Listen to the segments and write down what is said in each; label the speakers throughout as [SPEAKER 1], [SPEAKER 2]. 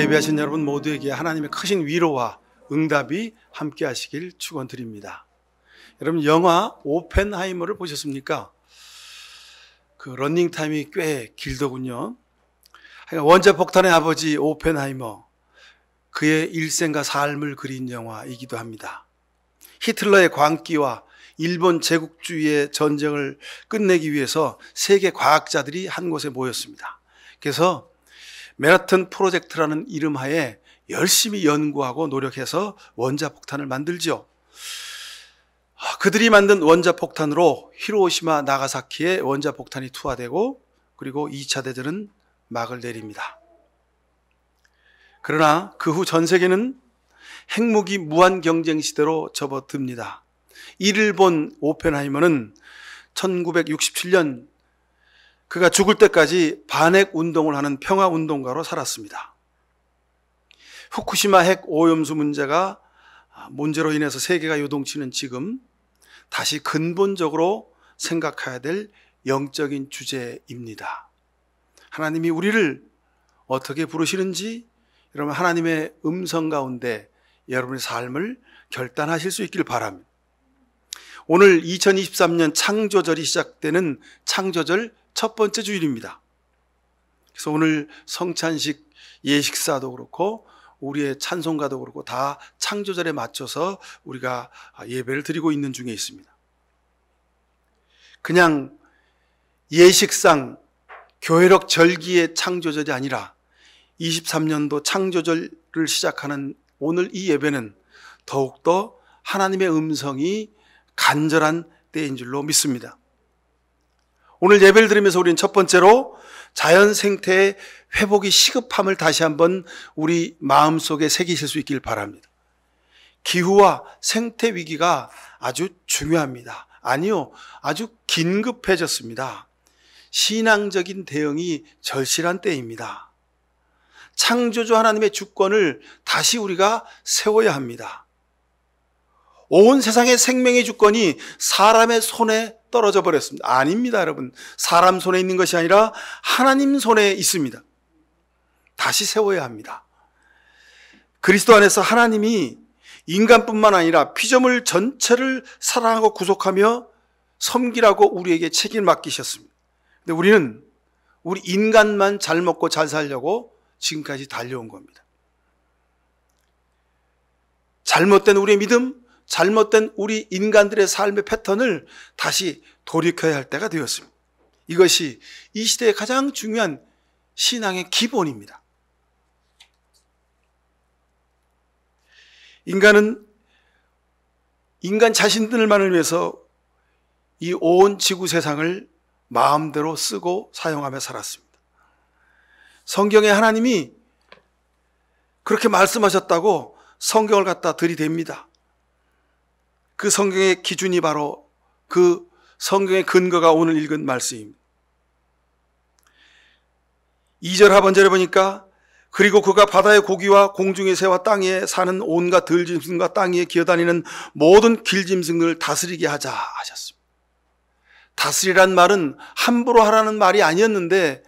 [SPEAKER 1] 예배하신 여러분 모두에게 하나님의 크신 위로와 응답이 함께 하시길 축원드립니다. 여러분 영화 오펜하이머를 보셨습니까? 그 러닝타임이 꽤 길더군요. 원자폭탄의 아버지 오펜하이머, 그의 일생과 삶을 그린 영화이기도 합니다. 히틀러의 광기와 일본 제국주의의 전쟁을 끝내기 위해서 세계 과학자들이 한 곳에 모였습니다. 그래서 맨하튼 프로젝트라는 이름하에 열심히 연구하고 노력해서 원자폭탄을 만들죠. 그들이 만든 원자폭탄으로 히로시마 나가사키에 원자폭탄이 투하되고 그리고 2차 대전은 막을 내립니다. 그러나 그 후 전 세계는 핵무기 무한 경쟁 시대로 접어듭니다. 이를 본 오펜하이머는 1967년 그가 죽을 때까지 반핵 운동을 하는 평화 운동가로 살았습니다. 후쿠시마 핵 오염수 문제로 인해서 세계가 요동치는 지금 다시 근본적으로 생각해야 될 영적인 주제입니다. 하나님이 우리를 어떻게 부르시는지 여러분 하나님의 음성 가운데 여러분의 삶을 결단하실 수 있길 바랍니다. 오늘 2023년 창조절이 시작되는 창조절 첫 번째 주일입니다. 그래서 오늘 성찬식 예식사도 그렇고 우리의 찬송가도 그렇고 다 창조절에 맞춰서 우리가 예배를 드리고 있는 중에 있습니다. 그냥 예식상 교회력 절기의 창조절이 아니라 23년도 창조절을 시작하는 오늘 이 예배는 더욱더 하나님의 음성이 간절한 때인 줄로 믿습니다. 오늘 예배를 드리면서 우리는 첫 번째로 자연 생태의 회복이 시급함을 다시 한번 우리 마음속에 새기실 수 있길 바랍니다. 기후와 생태 위기가 아주 중요합니다. 아니요, 아주 긴급해졌습니다. 신앙적인 대응이 절실한 때입니다. 창조주 하나님의 주권을 다시 우리가 세워야 합니다. 온 세상의 생명의 주권이 사람의 손에 떨어져 버렸습니다. 아닙니다, 여러분. 사람 손에 있는 것이 아니라 하나님 손에 있습니다. 다시 세워야 합니다. 그리스도 안에서 하나님이 인간뿐만 아니라 피조물 전체를 사랑하고 구속하며 섬기라고 우리에게 책임을 맡기셨습니다. 근데 우리는 우리 인간만 잘 먹고 잘 살려고 지금까지 달려온 겁니다. 잘못된 우리의 믿음, 잘못된 우리 인간들의 삶의 패턴을 다시 돌이켜야 할 때가 되었습니다. 이것이 이 시대의 가장 중요한 신앙의 기본입니다. 인간은 인간 자신들만을 위해서 이 온 지구 세상을 마음대로 쓰고 사용하며 살았습니다. 성경에 하나님이 그렇게 말씀하셨다고 성경을 갖다 들이댑니다. 그 성경의 기준이 바로 그 성경의 근거가 오늘 읽은 말씀입니다. 2절 하반절에 보니까 그리고 그가 바다의 고기와 공중의 새와 땅에 사는 온갖 들짐승과 땅 위에 기어다니는 모든 길짐승을 다스리게 하자 하셨습니다. 다스리란 말은 함부로 하라는 말이 아니었는데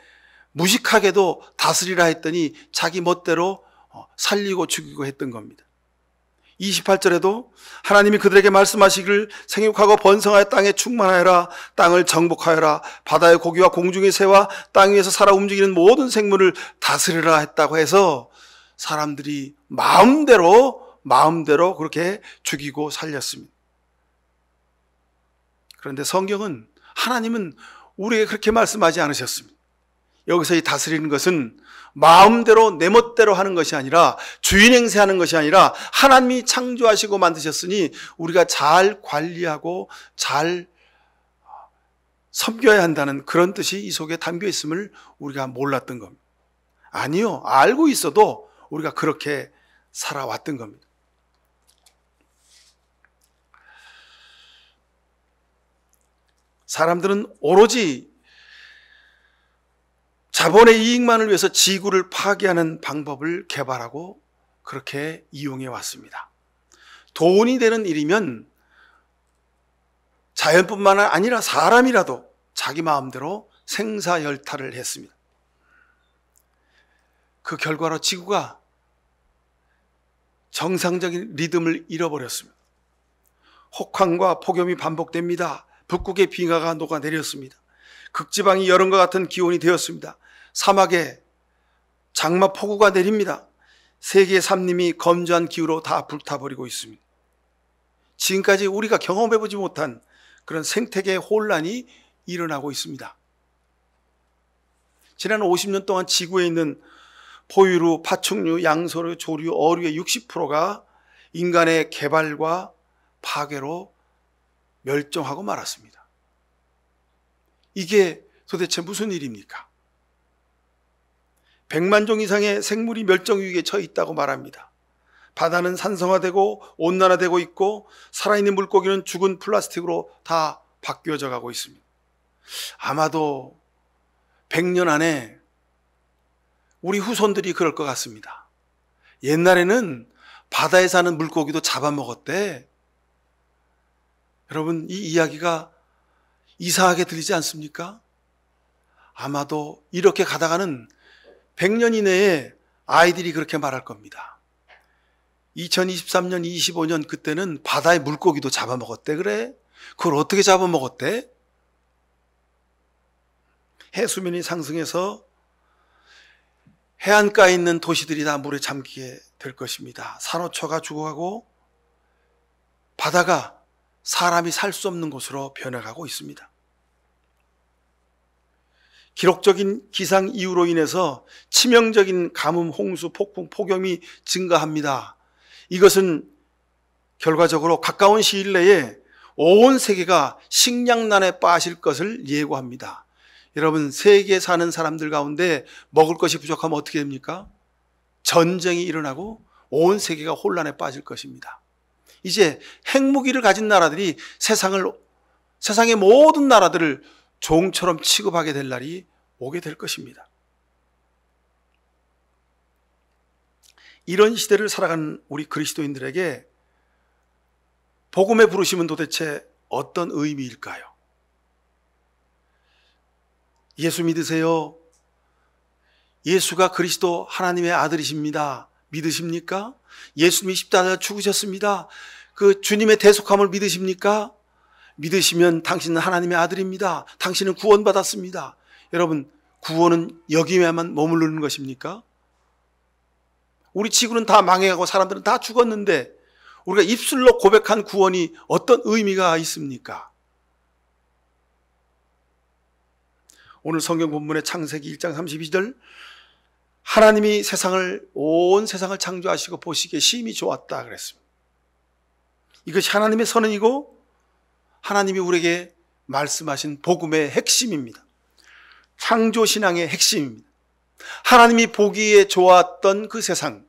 [SPEAKER 1] 무식하게도 다스리라 했더니 자기 멋대로 살리고 죽이고 했던 겁니다. 28절에도 하나님이 그들에게 말씀하시기를 생육하고 번성하여 땅에 충만하여라, 땅을 정복하여라, 바다의 고기와 공중의 새와 땅 위에서 살아 움직이는 모든 생물을 다스리라 했다고 해서 사람들이 마음대로 그렇게 죽이고 살렸습니다. 그런데 성경은 하나님은 우리에게 그렇게 말씀하지 않으셨습니다. 여기서 이 다스리는 것은 마음대로 내 멋대로 하는 것이 아니라 주인 행세하는 것이 아니라 하나님이 창조하시고 만드셨으니 우리가 잘 관리하고 잘 섬겨야 한다는 그런 뜻이 이 속에 담겨 있음을 우리가 몰랐던 겁니다. 아니요, 알고 있어도 우리가 그렇게 살아왔던 겁니다. 사람들은 오로지 자본의 이익만을 위해서 지구를 파괴하는 방법을 개발하고 그렇게 이용해 왔습니다. 돈이 되는 일이면 자연뿐만 아니라 사람이라도 자기 마음대로 생사열탈을 했습니다. 그 결과로 지구가 정상적인 리듬을 잃어버렸습니다. 혹한과 폭염이 반복됩니다. 북극의 빙하가 녹아내렸습니다. 극지방이 여름과 같은 기온이 되었습니다. 사막에 장마 폭우가 내립니다. 세계 산림이 건조한 기후로 다 불타버리고 있습니다. 지금까지 우리가 경험해보지 못한 그런 생태계의 혼란이 일어나고 있습니다. 지난 50년 동안 지구에 있는 포유류, 파충류, 양서류, 조류, 어류의 60%가 인간의 개발과 파괴로 멸종하고 말았습니다. 이게 도대체 무슨 일입니까? 100만 종 이상의 생물이 멸종 위기에 처해 있다고 말합니다. 바다는 산성화되고 온난화되고 있고 살아있는 물고기는 죽은 플라스틱으로 다 바뀌어져 가고 있습니다. 아마도 100년 안에 우리 후손들이 그럴 것 같습니다. 옛날에는 바다에 사는 물고기도 잡아먹었대. 여러분, 이 이야기가 이상하게 들리지 않습니까? 아마도 이렇게 가다가는 100년 이내에 아이들이 그렇게 말할 겁니다. 2023년, 25년 그때는 바다의 물고기도 잡아먹었대. 그래? 그걸 어떻게 잡아먹었대? 해수면이 상승해서 해안가에 있는 도시들이 다 물에 잠기게 될 것입니다. 산호초가 죽어가고 바다가 사람이 살 수 없는 곳으로 변해가고 있습니다. 기록적인 기상 이유로 인해서 치명적인 가뭄, 홍수, 폭풍, 폭염이 증가합니다. 이것은 결과적으로 가까운 시일 내에 온 세계가 식량난에 빠질 것을 예고합니다. 여러분, 세계에 사는 사람들 가운데 먹을 것이 부족하면 어떻게 됩니까? 전쟁이 일어나고 온 세계가 혼란에 빠질 것입니다. 이제 핵무기를 가진 나라들이 세상의 모든 나라들을 종처럼 취급하게 될 날이 오게 될 것입니다. 이런 시대를 살아가는 우리 그리스도인들에게 복음의 부르심은 도대체 어떤 의미일까요? 예수 믿으세요? 예수가 그리스도 하나님의 아들이십니다. 믿으십니까? 예수님이 십자가에 죽으셨습니다. 그 주님의 대속함을 믿으십니까? 믿으시면 당신은 하나님의 아들입니다. 당신은 구원받았습니다. 여러분, 구원은 여기에만 머무르는 것입니까? 우리 지구는 다 망해가고 사람들은 다 죽었는데 우리가 입술로 고백한 구원이 어떤 의미가 있습니까? 오늘 성경 본문의 창세기 1장 32절, 하나님이 온 세상을 창조하시고 보시기에 심히 좋았다 그랬습니다. 이것이 하나님의 선언이고 하나님이 우리에게 말씀하신 복음의 핵심입니다. 창조신앙의 핵심입니다. 하나님이 보기에 좋았던 그 세상,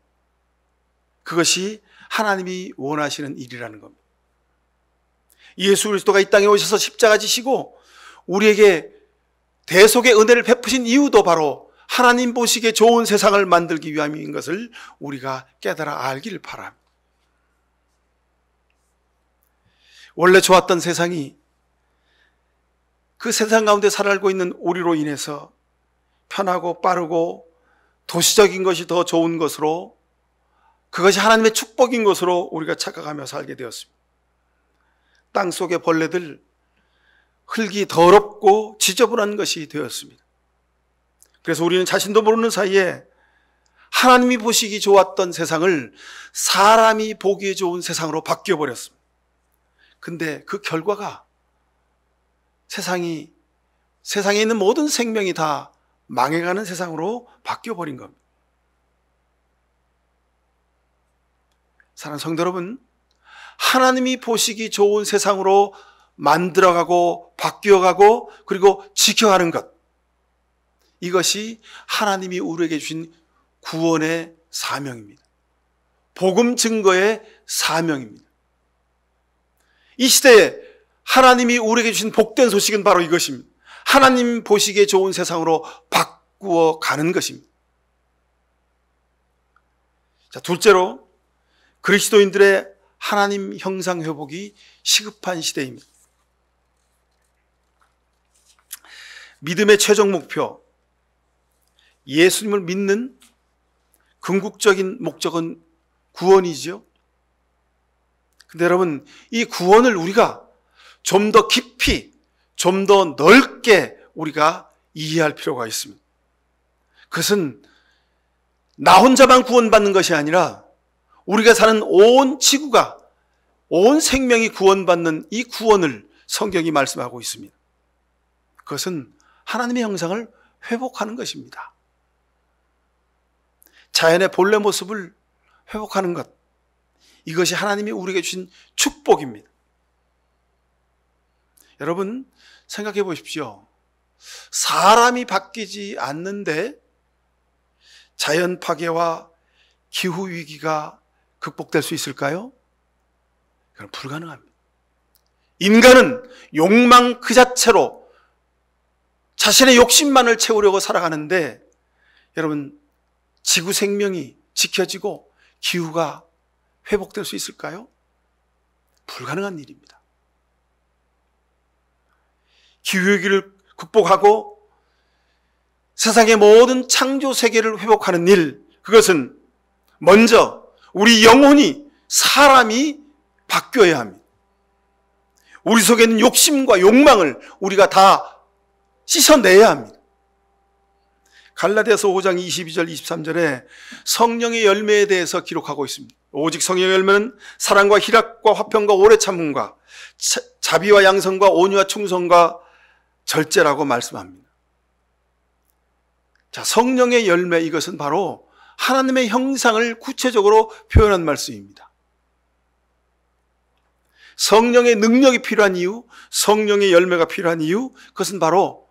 [SPEAKER 1] 그것이 하나님이 원하시는 일이라는 겁니다. 예수 그리스도가 이 땅에 오셔서 십자가 지시고 우리에게 대속의 은혜를 베푸신 이유도 바로 하나님 보시기에 좋은 세상을 만들기 위함인 것을 우리가 깨달아 알기를 바랍니다. 원래 좋았던 세상이 그 세상 가운데 살아가고 있는 우리로 인해서 편하고 빠르고 도시적인 것이 더 좋은 것으로, 그것이 하나님의 축복인 것으로 우리가 착각하며 살게 되었습니다. 땅 속의 벌레들, 흙이 더럽고 지저분한 것이 되었습니다. 그래서 우리는 자신도 모르는 사이에 하나님이 보시기 좋았던 세상을 사람이 보기에 좋은 세상으로 바뀌어버렸습니다. 근데 그 결과가 세상에 있는 모든 생명이 다 망해가는 세상으로 바뀌어버린 겁니다. 사랑하는 성도 여러분, 하나님이 보시기 좋은 세상으로 만들어가고 바뀌어가고 그리고 지켜가는 것, 이것이 하나님이 우리에게 주신 구원의 사명입니다. 복음 증거의 사명입니다. 이 시대에 하나님이 우리에게 주신 복된 소식은 바로 이것입니다. 하나님 보시기에 좋은 세상으로 바꾸어 가는 것입니다. 자, 둘째로 그리스도인들의 하나님 형상 회복이 시급한 시대입니다. 믿음의 최종 목표, 예수님을 믿는 궁극적인 목적은 구원이죠. 근데 여러분, 이 구원을 우리가 좀 더 깊이, 좀 더 넓게 우리가 이해할 필요가 있습니다. 그것은 나 혼자만 구원받는 것이 아니라 우리가 사는 온 지구가, 온 생명이 구원받는 이 구원을 성경이 말씀하고 있습니다. 그것은 하나님의 형상을 회복하는 것입니다. 자연의 본래 모습을 회복하는 것, 이것이 하나님이 우리에게 주신 축복입니다. 여러분 생각해 보십시오. 사람이 바뀌지 않는데 자연 파괴와 기후 위기가 극복될 수 있을까요? 그건 불가능합니다. 인간은 욕망 그 자체로 자신의 욕심만을 채우려고 살아가는데, 여러분 지구 생명이 지켜지고 기후가 회복될 수 있을까요? 불가능한 일입니다. 기후위기를 극복하고 세상의 모든 창조 세계를 회복하는 일, 그것은 먼저 우리 영혼이, 사람이 바뀌어야 합니다. 우리 속에 있는 욕심과 욕망을 우리가 다 씻어내야 합니다. 갈라디아서 5장 22절 23절에 성령의 열매에 대해서 기록하고 있습니다. 오직 성령의 열매는 사랑과 희락과 화평과 오래 참음과 자비와 양성과 온유와 충성과 절제라고 말씀합니다. 자, 성령의 열매, 이것은 바로 하나님의 형상을 구체적으로 표현한 말씀입니다. 성령의 능력이 필요한 이유, 성령의 열매가 필요한 이유, 그것은 바로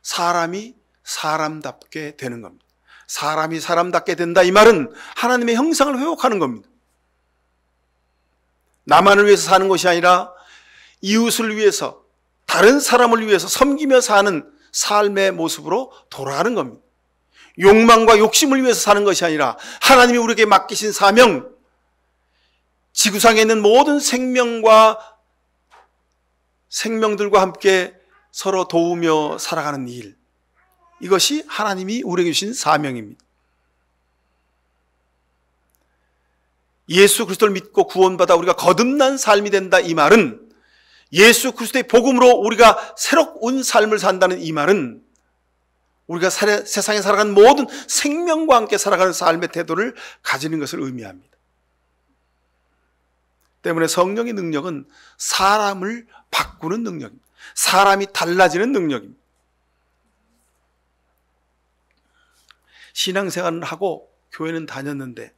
[SPEAKER 1] 사람이 사람답게 되는 겁니다. 사람이 사람답게 된다, 이 말은 하나님의 형상을 회복하는 겁니다. 나만을 위해서 사는 것이 아니라 이웃을 위해서, 다른 사람을 위해서 섬기며 사는 삶의 모습으로 돌아가는 겁니다. 욕망과 욕심을 위해서 사는 것이 아니라 하나님이 우리에게 맡기신 사명, 지구상에 있는 모든 생명들과 함께 서로 도우며 살아가는 일, 이것이 하나님이 우리에게 주신 사명입니다. 예수 그리스도를 믿고 구원받아 우리가 거듭난 삶이 된다, 이 말은, 예수 그리스도의 복음으로 우리가 새로운 삶을 산다는 이 말은, 우리가 세상에 살아가는 모든 생명과 함께 살아가는 삶의 태도를 가지는 것을 의미합니다. 때문에 성령의 능력은 사람을 바꾸는 능력입니다. 사람이 달라지는 능력입니다. 신앙생활을 하고 교회는 다녔는데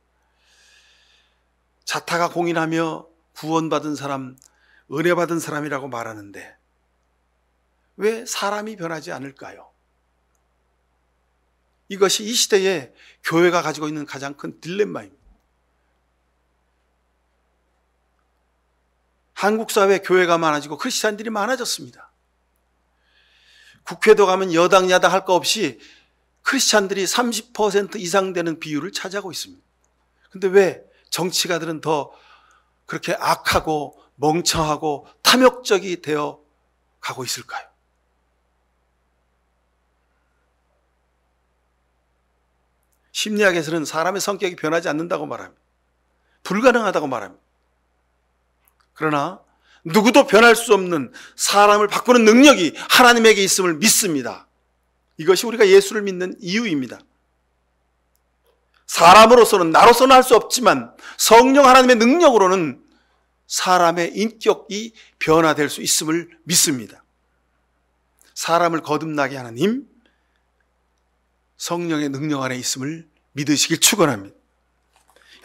[SPEAKER 1] 자타가 공인하며 구원받은 사람, 은혜받은 사람이라고 말하는데 왜 사람이 변하지 않을까요? 이것이 이 시대에 교회가 가지고 있는 가장 큰 딜레마입니다. 한국 사회에 교회가 많아지고 크리스찬들이 많아졌습니다. 국회도 가면 여당 야당 할 거 없이 크리스찬들이 30% 이상 되는 비율을 차지하고 있습니다. 그런데 왜 정치가들은 더 그렇게 악하고 멍청하고 탐욕적이 되어 가고 있을까요? 심리학에서는 사람의 성격이 변하지 않는다고 말합니다. 불가능하다고 말합니다. 그러나 누구도 변할 수 없는 사람을 바꾸는 능력이 하나님에게 있음을 믿습니다. 이것이 우리가 예수를 믿는 이유입니다. 사람으로서는, 나로서는 할 수 없지만 성령 하나님의 능력으로는 사람의 인격이 변화될 수 있음을 믿습니다. 사람을 거듭나게 하는 힘, 성령의 능력 안에 있음을 믿으시길 축원합니다.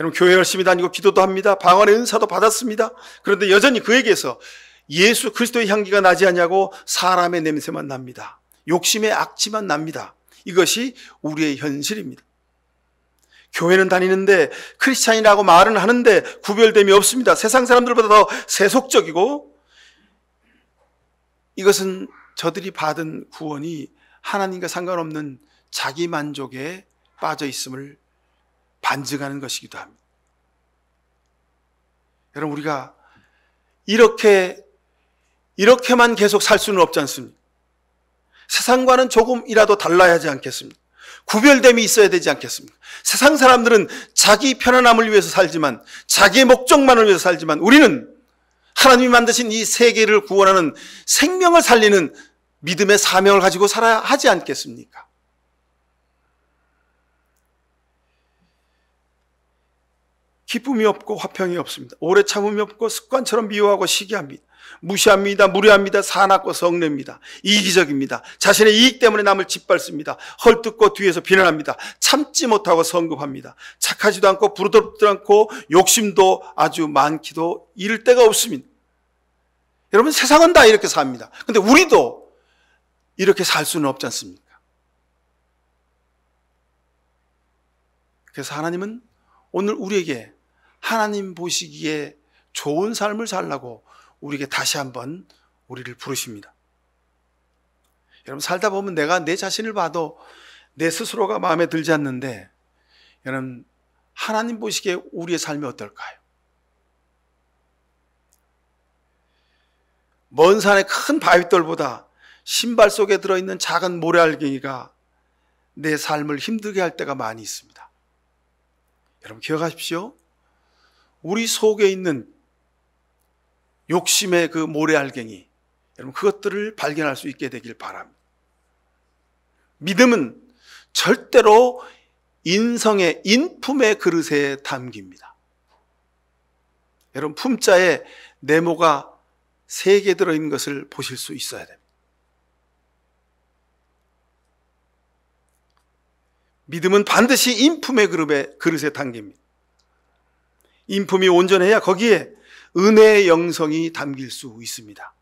[SPEAKER 1] 여러분, 교회 열심히 다니고 기도도 합니다. 방언의 은사도 받았습니다. 그런데 여전히 그에게서 예수 그리스도의 향기가 나지 않냐고 사람의 냄새만 납니다. 욕심의 악취만 납니다. 이것이 우리의 현실입니다. 교회는 다니는데 크리스찬이라고 말은 하는데 구별됨이 없습니다. 세상 사람들보다 더 세속적이고, 이것은 저들이 받은 구원이 하나님과 상관없는 자기 만족에 빠져 있음을 반증하는 것이기도 합니다. 여러분, 우리가 이렇게만 계속 살 수는 없지 않습니까? 세상과는 조금이라도 달라야 하지 않겠습니까? 구별됨이 있어야 되지 않겠습니까? 세상 사람들은 자기 편안함을 위해서 살지만, 자기의 목적만을 위해서 살지만, 우리는 하나님이 만드신 이 세계를 구원하는 생명을 살리는 믿음의 사명을 가지고 살아야 하지 않겠습니까? 기쁨이 없고 화평이 없습니다. 오래 참음이 없고 습관처럼 미워하고 시기합니다. 무시합니다. 무례합니다. 사납고 성례입니다. 이기적입니다. 자신의 이익 때문에 남을 짓밟습니다. 헐뜯고 뒤에서 비난합니다. 참지 못하고 성급합니다. 착하지도 않고 부르럽지도 않고 욕심도 아주 많기도 이를 데가 없습니다. 여러분, 세상은 다 이렇게 삽니다. 근데 우리도 이렇게 살 수는 없지 않습니까? 그래서 하나님은 오늘 우리에게 하나님 보시기에 좋은 삶을 살라고 우리에게 다시 한번 우리를 부르십니다. 여러분, 살다 보면 내가 내 자신을 봐도 내 스스로가 마음에 들지 않는데, 여러분, 하나님 보시기에 우리의 삶이 어떨까요? 먼 산의 큰 바위돌보다 신발 속에 들어있는 작은 모래알갱이가 내 삶을 힘들게 할 때가 많이 있습니다. 여러분, 기억하십시오. 우리 속에 있는 욕심의 그 모래알갱이, 여러분, 그것들을 발견할 수 있게 되길 바랍니다. 믿음은 절대로 인성의, 인품의 그릇에 담깁니다. 여러분, 품자에 네모가 3개 들어있는 것을 보실 수 있어야 됩니다. 믿음은 반드시 인품의 그릇에 담깁니다. 인품이 온전해야 거기에 은혜의 영성이 담길 수 있습니다.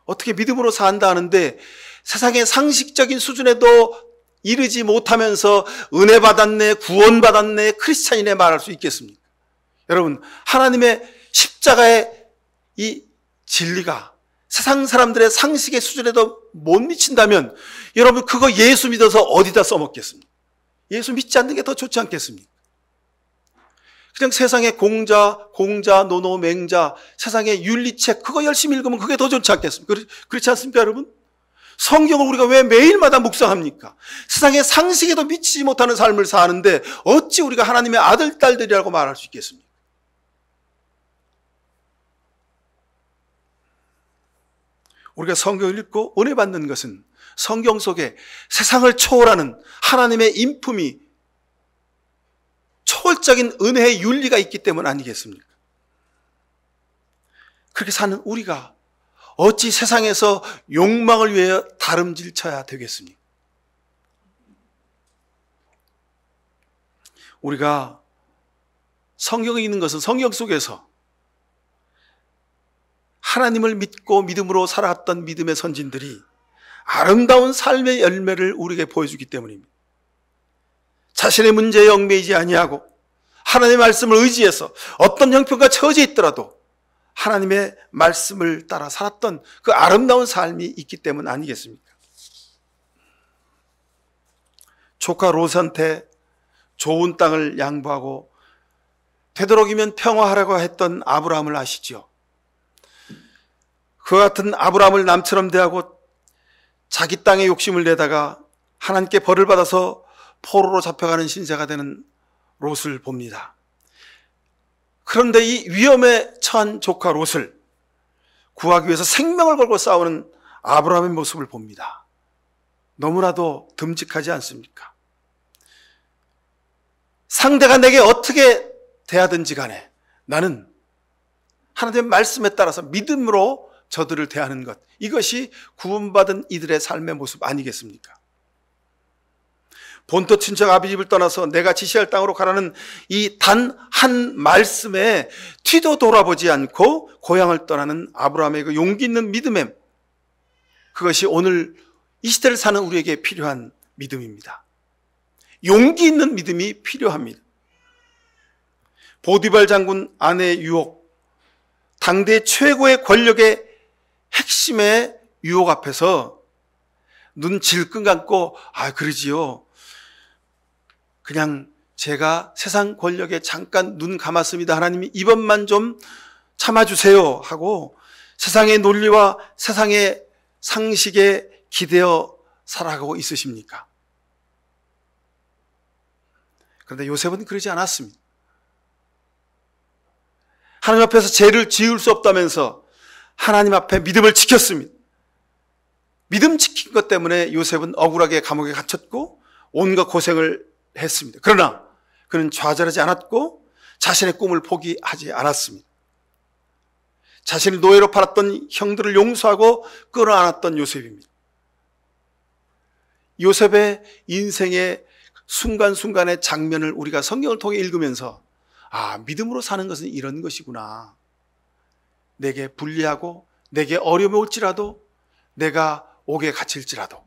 [SPEAKER 1] 어떻게 믿음으로 산다 하는데 세상의 상식적인 수준에도 이르지 못하면서 은혜 받았네, 구원 받았네, 크리스찬이네 말할 수 있겠습니까? 여러분, 하나님의 십자가의 이 진리가 세상 사람들의 상식의 수준에도 못 미친다면 여러분, 그거 예수 믿어서 어디다 써먹겠습니까? 예수 믿지 않는 게 더 좋지 않겠습니까? 그냥 세상의 공자, 노노, 맹자, 세상의 윤리책 그거 열심히 읽으면 그게 더 좋지 않겠습니까? 그렇지 않습니까, 여러분? 성경을 우리가 왜 매일마다 묵상합니까? 세상의 상식에도 미치지 못하는 삶을 사는데 어찌 우리가 하나님의 아들, 딸들이라고 말할 수 있겠습니까? 우리가 성경을 읽고 은혜 받는 것은 성경 속에 세상을 초월하는 하나님의 인품이, 초월적인 은혜의 윤리가 있기 때문 아니겠습니까? 그렇게 사는 우리가 어찌 세상에서 욕망을 위해 다름질 쳐야 되겠습니까? 우리가 성경에 있는 것은 성경 속에서 하나님을 믿고 믿음으로 살아왔던 믿음의 선진들이 아름다운 삶의 열매를 우리에게 보여주기 때문입니다. 자신의 문제에 얽매이지 아니하고 하나님의 말씀을 의지해서 어떤 형편과 처지에 있더라도 하나님의 말씀을 따라 살았던 그 아름다운 삶이 있기 때문 아니겠습니까? 조카 롯한테 좋은 땅을 양보하고 되도록이면 평화하라고 했던 아브라함을 아시죠? 그와 같은 아브라함을 남처럼 대하고 자기 땅에 욕심을 내다가 하나님께 벌을 받아서 포로로 잡혀가는 신세가 되는 롯을 봅니다. 그런데 이 위험에 처한 조카 롯을 구하기 위해서 생명을 걸고 싸우는 아브라함의 모습을 봅니다. 너무나도 듬직하지 않습니까? 상대가 내게 어떻게 대하든지 간에 나는 하나님의 말씀에 따라서 믿음으로 저들을 대하는 것, 이것이 구원받은 이들의 삶의 모습 아니겠습니까? 본토 친척 아비 집을 떠나서 내가 지시할 땅으로 가라는 이 단 한 말씀에 뒤도 돌아보지 않고 고향을 떠나는 아브라함의 그 용기 있는 믿음의, 그것이 오늘 이 시대를 사는 우리에게 필요한 믿음입니다. 용기 있는 믿음이 필요합니다. 보디발 장군 아내의 유혹, 당대 최고의 권력의 핵심의 유혹 앞에서 눈 질끈 감고 그러지요. 그냥 제가 세상 권력에 잠깐 눈 감았습니다. 하나님이 이번만 좀 참아주세요 하고 세상의 논리와 세상의 상식에 기대어 살아가고 있으십니까? 그런데 요셉은 그러지 않았습니다. 하나님 앞에서 죄를 지을 수 없다면서 하나님 앞에 믿음을 지켰습니다. 믿음 지킨 것 때문에 요셉은 억울하게 감옥에 갇혔고 온갖 고생을 했습니다. 그러나 그는 좌절하지 않았고 자신의 꿈을 포기하지 않았습니다. 자신을 노예로 팔았던 형들을 용서하고 끌어안았던 요셉입니다. 요셉의 인생의 순간순간의 장면을 우리가 성경을 통해 읽으면서 믿음으로 사는 것은 이런 것이구나. 내게 불리하고 내게 어려움이 올지라도 내가 옥에 갇힐지라도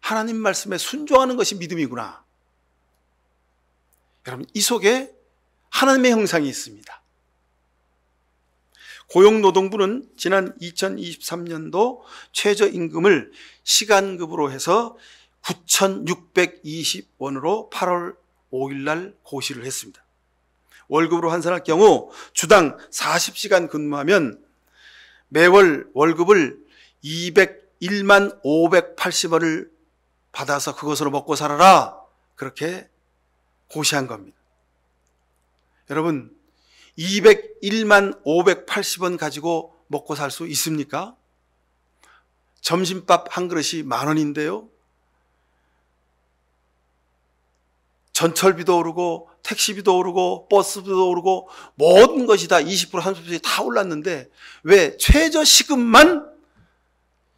[SPEAKER 1] 하나님 말씀에 순종하는 것이 믿음이구나. 여러분, 이 속에 하나님의 형상이 있습니다. 고용노동부는 지난 2023년도 최저임금을 시간급으로 해서 9,620원으로 8월 5일 날 고시를 했습니다. 월급으로 환산할 경우 주당 40시간 근무하면 매월 월급을 201만 580원을 받아서 그것으로 먹고 살아라. 그렇게 고시한 겁니다. 여러분, 201만 580원 가지고 먹고 살 수 있습니까? 점심밥 한 그릇이 10,000원인데요. 전철비도 오르고 택시비도 오르고 버스비도 오르고 모든 것이 다 20% 30% 다 올랐는데 왜 최저시급만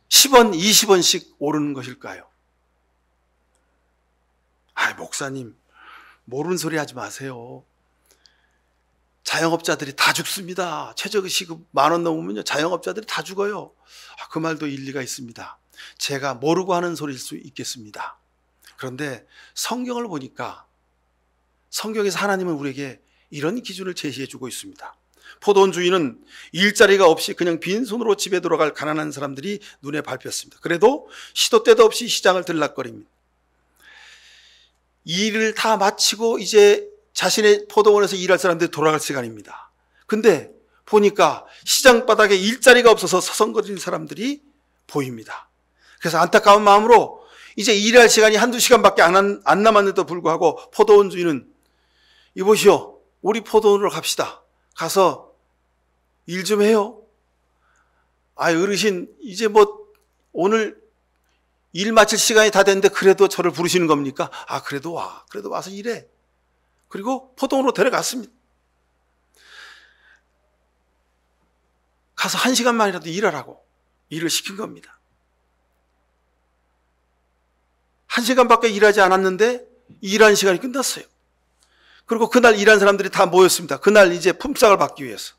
[SPEAKER 1] 10원 20원씩 오르는 것일까요? 목사님, 모르는 소리 하지 마세요. 자영업자들이 다 죽습니다. 최저시급 10,000원 넘으면요 자영업자들이 다 죽어요. 그 말도 일리가 있습니다. 제가 모르고 하는 소리일 수 있겠습니다. 그런데 성경을 보니까 성경에서 하나님은 우리에게 이런 기준을 제시해 주고 있습니다. 포도원 주인은 일자리가 없이 그냥 빈손으로 집에 돌아갈 가난한 사람들이 눈에 밟혔습니다. 그래도 시도 때도 없이 시장을 들락거립니다. 일을 다 마치고 이제 자신의 포도원에서 일할 사람들이 돌아갈 시간입니다. 근데 보니까 시장 바닥에 일자리가 없어서 서성거리는 사람들이 보입니다. 그래서 안타까운 마음으로 이제 일할 시간이 한두 시간밖에 안 남았는데도 불구하고 포도원 주인은 이보시오, 우리 포도원으로 갑시다. 가서 일 좀 해요. 어르신, 이제 오늘 일 마칠 시간이 다 됐는데 그래도 저를 부르시는 겁니까? 그래도 와서 일해. 그리고 포도원으로 데려갔습니다. 가서 1시간만이라도 일하라고 일을 시킨 겁니다. 1시간밖에 일하지 않았는데 일하는 시간이 끝났어요. 그리고 그날 일한 사람들이 다 모였습니다. 그날 이제 품삯을 받기 위해서.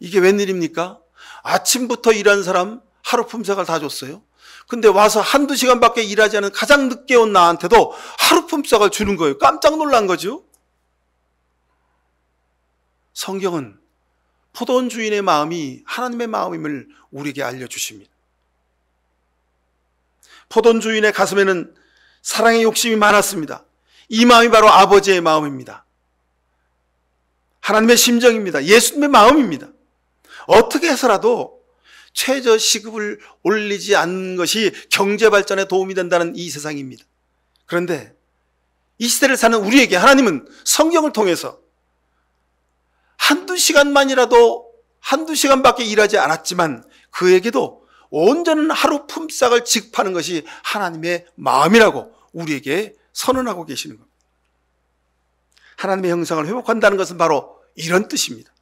[SPEAKER 1] 이게 웬일입니까? 아침부터 일한 사람 하루 품삯을 다 줬어요. 근데 와서 한두 시간밖에 일하지 않은 가장 늦게 온 나한테도 하루 품삯을 주는 거예요. 깜짝 놀란 거죠. 성경은 포도원 주인의 마음이 하나님의 마음임을 우리에게 알려주십니다. 포도원 주인의 가슴에는 사랑의 욕심이 많았습니다. 이 마음이 바로 아버지의 마음입니다. 하나님의 심정입니다. 예수님의 마음입니다. 어떻게 해서라도 최저시급을 올리지 않는 것이 경제발전에 도움이 된다는 이 세상입니다. 그런데 이 시대를 사는 우리에게 하나님은 성경을 통해서 한두 시간밖에 일하지 않았지만 그에게도 온전한 하루 품삯을 지급하는 것이 하나님의 마음이라고 우리에게 선언하고 계시는 겁니다. 하나님의 형상을 회복한다는 것은 바로 이런 뜻입니다.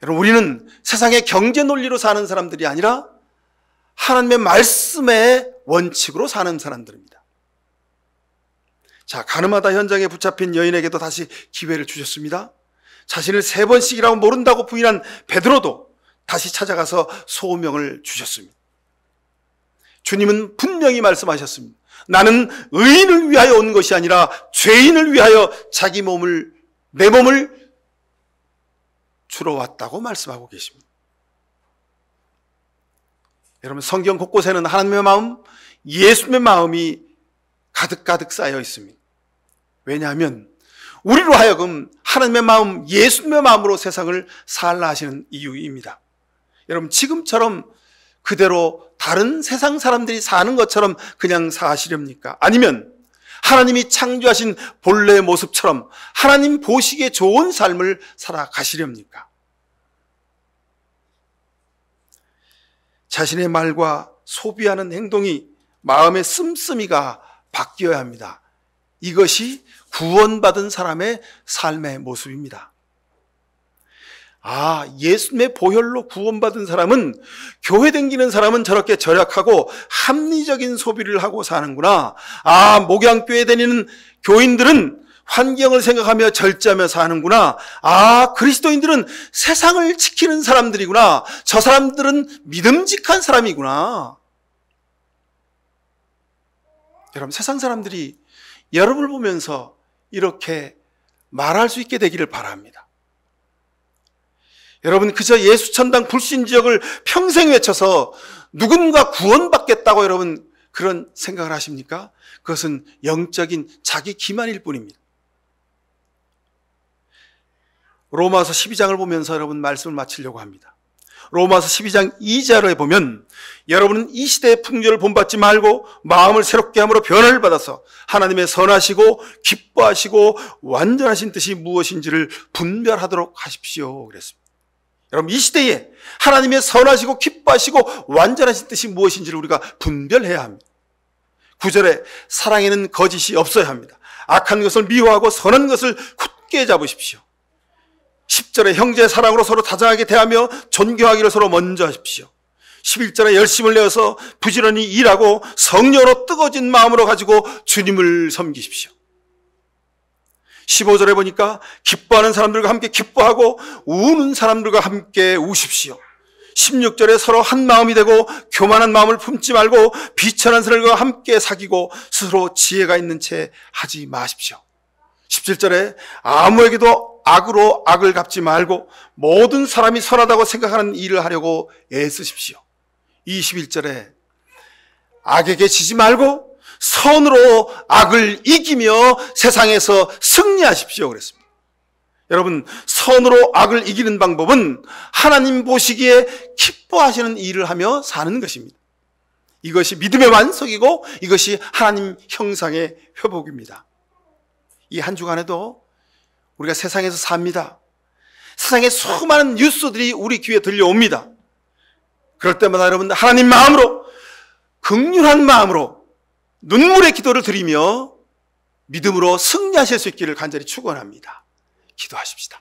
[SPEAKER 1] 여러분, 우리는 세상의 경제 논리로 사는 사람들이 아니라 하나님의 말씀의 원칙으로 사는 사람들입니다. 자, 가늠하다 현장에 붙잡힌 여인에게도 다시 기회를 주셨습니다. 자신을 3번씩이라고 모른다고 부인한 베드로도 다시 찾아가서 소명을 주셨습니다. 주님은 분명히 말씀하셨습니다. 나는 의인을 위하여 온 것이 아니라 죄인을 위하여 내 몸을 주러 왔다고 말씀하고 계십니다. 여러분, 성경 곳곳에는 하나님의 마음, 예수님의 마음이 가득가득 쌓여 있습니다. 왜냐하면 우리로 하여금 하나님의 마음, 예수님의 마음으로 세상을 살라 하시는 이유입니다. 여러분, 지금처럼 그대로 다른 세상 사람들이 사는 것처럼 그냥 사시렵니까? 아니면 하나님이 창조하신 본래의 모습처럼 하나님 보시기에 좋은 삶을 살아가시렵니까? 자신의 말과 소비하는 행동이 마음의 씀씀이가 바뀌어야 합니다. 이것이 구원받은 사람의 삶의 모습입니다. 예수님의 보혈로 구원받은 사람은, 교회 다니는 사람은 저렇게 절약하고 합리적인 소비를 하고 사는구나. 목양교회 다니는 교인들은 환경을 생각하며 절제하며 사는구나. 그리스도인들은 세상을 지키는 사람들이구나. 저 사람들은 믿음직한 사람이구나. 여러분, 세상 사람들이 여러분을 보면서 이렇게 말할 수 있게 되기를 바랍니다. 여러분, 그저 예수 천당 불신지역을 평생 외쳐서 누군가 구원받겠다고 여러분 그런 생각을 하십니까? 그것은 영적인 자기 기만일 뿐입니다. 로마서 12장을 보면서 여러분 말씀을 마치려고 합니다. 로마서 12장 2절에 보면, 여러분은 이 시대의 풍조를 본받지 말고 마음을 새롭게 함으로 변화를 받아서 하나님의 선하시고 기뻐하시고 완전하신 뜻이 무엇인지를 분별하도록 하십시오 그랬습니다. 여러분, 이 시대에 하나님의 선하시고 기뻐하시고 완전하신 뜻이 무엇인지를 우리가 분별해야 합니다. 9절에 사랑에는 거짓이 없어야 합니다. 악한 것을 미워하고 선한 것을 굳게 잡으십시오. 10절에 형제의 사랑으로 서로 다정하게 대하며 존경하기를 서로 먼저 하십시오. 11절에 열심을 내어서 부지런히 일하고 성령으로 뜨거워진 마음으로 가지고 주님을 섬기십시오. 15절에 보니까 기뻐하는 사람들과 함께 기뻐하고 우는 사람들과 함께 우십시오. 16절에 서로 한 마음이 되고 교만한 마음을 품지 말고 비천한 사람들과 함께 사귀고 스스로 지혜가 있는 채 하지 마십시오. 17절에 아무에게도 악으로 악을 갚지 말고 모든 사람이 선하다고 생각하는 일을 하려고 애쓰십시오. 21절에 악에게 지지 말고 선으로 악을 이기며 세상에서 승리하십시오 그랬습니다. 여러분, 선으로 악을 이기는 방법은 하나님 보시기에 기뻐하시는 일을 하며 사는 것입니다. 이것이 믿음의 완성이고 이것이 하나님 형상의 회복입니다. 이 한 주간에도 우리가 세상에서 삽니다. 세상에 수많은 뉴스들이 우리 귀에 들려옵니다. 그럴 때마다 여러분, 하나님 마음으로, 긍휼한 마음으로 눈물의 기도를 드리며 믿음으로 승리하실 수 있기를 간절히 축원합니다. 기도하십시다.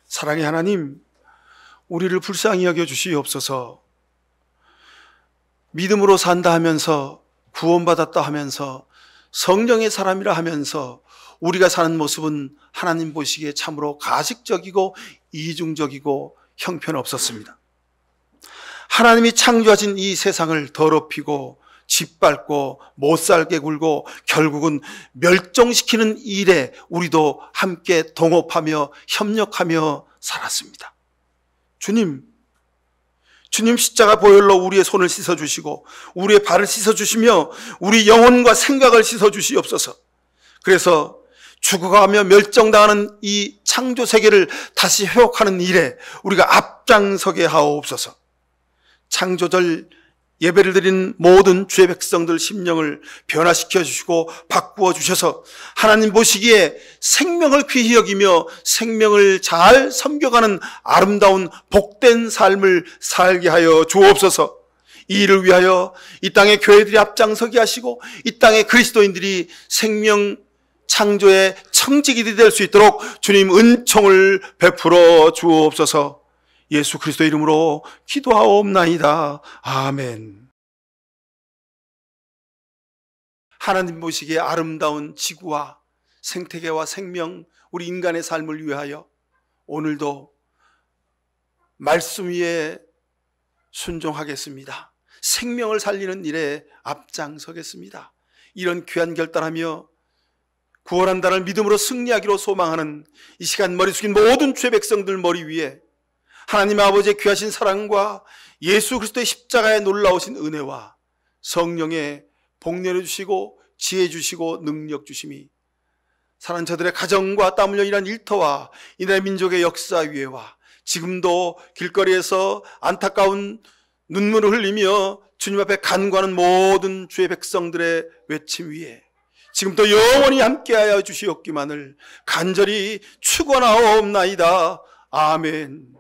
[SPEAKER 1] 사랑의 하나님, 우리를 불쌍히 여겨 주시옵소서. 믿음으로 산다 하면서, 구원받았다 하면서, 성령의 사람이라 하면서 우리가 사는 모습은 하나님 보시기에 참으로 가식적이고 이중적이고 형편없었습니다. 하나님이 창조하신 이 세상을 더럽히고 짓밟고 못살게 굴고 결국은 멸종시키는 일에 우리도 함께 동업하며 협력하며 살았습니다. 주님 십자가 보혈로 우리의 손을 씻어주시고 우리의 발을 씻어주시며 우리 영혼과 생각을 씻어주시옵소서. 그래서 죽어가며 멸종당하는 이 창조 세계를 다시 회복하는 일에 우리가 앞장서게 하옵소서. 창조절 예배를 드린 모든 주의 백성들 심령을 변화시켜 주시고 바꾸어 주셔서 하나님 보시기에 생명을 귀히 여기며 생명을 잘 섬겨가는 아름다운 복된 삶을 살게 하여 주옵소서. 이 일을 위하여 이 땅의 교회들이 앞장서게 하시고 이 땅의 그리스도인들이 생명 창조의 청지기들이 될 수 있도록 주님 은총을 베풀어 주옵소서. 예수 그리스도 이름으로 기도하옵나이다. 아멘. 하나님 보시기에 아름다운 지구와 생태계와 생명, 우리 인간의 삶을 위하여 오늘도 말씀 위에 순종하겠습니다. 생명을 살리는 일에 앞장서겠습니다. 이런 귀한 결단하며 구원한다는 믿음으로 승리하기로 소망하는 이 시간 머리 숙인 모든 주의 백성들 머리 위에 하나님 아버지의 귀하신 사랑과 예수 그리스도의 십자가에 놀라우신 은혜와 성령의 복내려 주시고 지혜 주시고 능력 주심이 사랑하는 저들의 가정과 땀 흘려 일한 일터와 이 나라의 민족의 역사 위에와 지금도 길거리에서 안타까운 눈물을 흘리며 주님 앞에 간구하는 모든 주의 백성들의 외침 위에 지금도 영원히 함께하여 주시옵기만을 간절히 축원하옵나이다. 아멘.